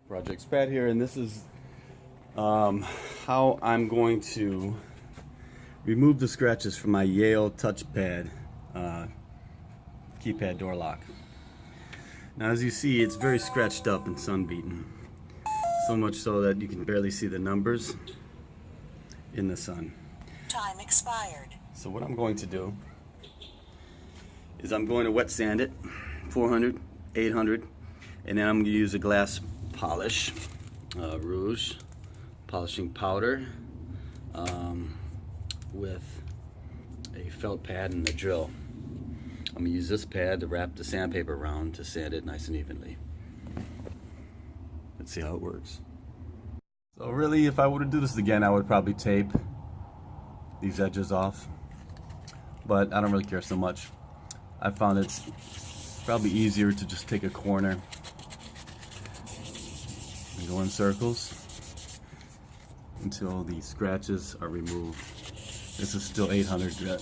Projects Pat here, and this is how I'm going to remove the scratches from my Yale touchpad keypad door lock. Now, as you see, it's very scratched up and sun-beaten, so much so that you can barely see the numbers in the sun. Time expired. So what I'm going to do is I'm going to wet sand it, 400, 800, and then I'm going to use a glass polish, rouge, polishing powder, with a felt pad and a drill. I'm going to use this pad to wrap the sandpaper around to sand it nice and evenly. Let's see how it works. So really, if I were to do this again, I would probably tape these edges off, but I don't really care so much. I found it's probably easier to just take a corner and go in circles until the scratches are removed. This is still 800 grit.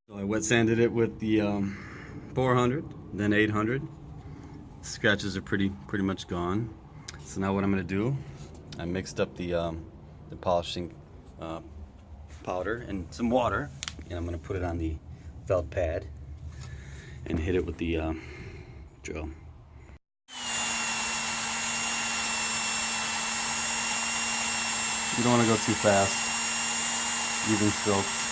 So I wet sanded it with the 400, then 800. Scratches are pretty much gone. So now what I'm going to do, I mixed up the polishing powder and some water, and I'm going to put it on the felt pad and hit it with the drill. You don't want to go too fast, even strokes.